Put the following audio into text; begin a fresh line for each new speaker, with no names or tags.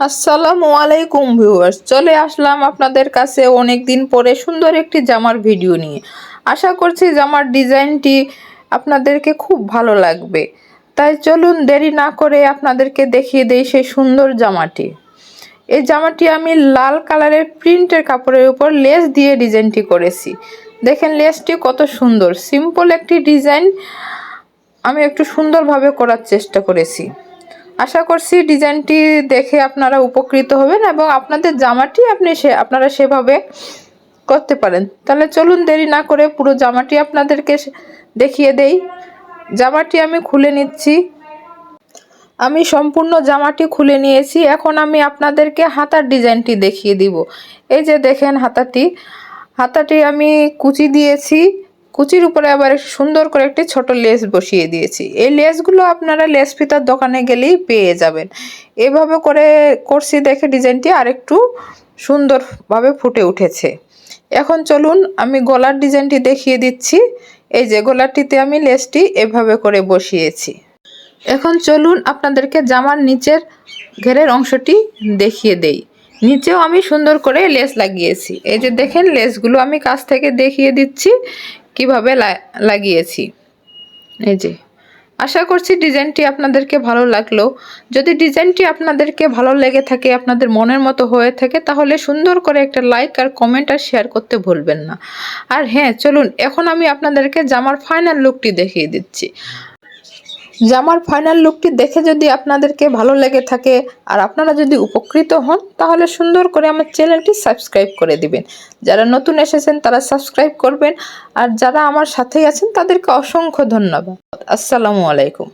আসসালামু আলাইকুম ভিউয়ার্স, চলে আসলাম আপনাদের কাছে অনেক দিন পরে সুন্দর একটি জামার ভিডিও নিয়ে। আশা করছি জামার ডিজাইনটি আপনাদেরকে খুব ভালো লাগবে। তাই চলুন দেরি না করে আপনাদেরকে দেখিয়ে দেই সেই সুন্দর জামাটি। এই জামাটি আমি লাল কালারের প্রিন্টের কাপড়ের উপর লেস দিয়ে ডিজাইনটি করেছি। দেখেন লেসটি কত সুন্দর, সিম্পল একটি ডিজাইন আমি একটু সুন্দরভাবে করার চেষ্টা করেছি। আশা করছি ডিজাইনটি দেখে আপনারা উপকৃত হবেন এবং আপনাদের জামাটি আপনারা সেভাবে করতে পারেন। তাহলে চলুন দেরি না করে পুরো জামাটি আপনাদেরকে দেখিয়ে দেই। জামাটি আমি খুলে নিচ্ছি। আমি সম্পূর্ণ জামাটি খুলে নিয়েছি। এখন আমি আপনাদেরকে হাতার ডিজাইনটি দেখিয়ে দিব। এই যে দেখেন হাতাটি আমি কুচি দিয়েছি। কুচির উপরে আবার সুন্দর করে একটি ছোট লেস বসিয়ে দিয়েছি। এই লেসগুলো আপনারা লেস ফিতার দোকানে গেলেই পেয়ে যাবেন। এভাবে করে করছি দেখে ডিজাইনটি আরেকটু সুন্দরভাবে ফুটে উঠেছে। এখন চলুন আমি গলার ডিজাইনটি দেখিয়ে দিচ্ছি। এই যে গলাটিতে আমি লেসটি এভাবে করে বসিয়েছি। এখন চলুন আপনাদেরকে জামার নিচের ঘেরের অংশটি দেখিয়ে দেই। নিচেও আমি সুন্দর করে লেস লাগিয়েছি। এই যে দেখেন লেসগুলো আমি কাছ থেকে দেখিয়ে দিচ্ছি কিভাবে লাগিয়েছি। এই যে আশা করছি ডিজাইনটি আপনাদেরকে ভালো লাগলো। যদি ডিজাইনটি আপনাদেরকে ভালো লেগে থাকে, আপনাদের মনের মতো হয়ে থাকে, তাহলে সুন্দর করে একটা লাইক আর কমেন্ট আর শেয়ার করতে ভুলবেন না। আর হ্যাঁ, চলুন এখন আমি আপনাদেরকে জামার ফাইনাল লুকটি দেখিয়ে দিচ্ছি। জামার ফাইনাল লুকটি দেখে যদি আপনাদেরকে ভালো লেগে থাকে আর আপনারা যদি উপকৃত হন, তাহলে সুন্দর করে আমার চ্যানেলটি সাবস্ক্রাইব করে দিবেন। যারা নতুন এসেছেন তারা সাবস্ক্রাইব করবেন, আর যারা আমার সাথেই আছেন তাদেরকে অসংখ্য ধন্যবাদ। আসসালামু আলাইকুম।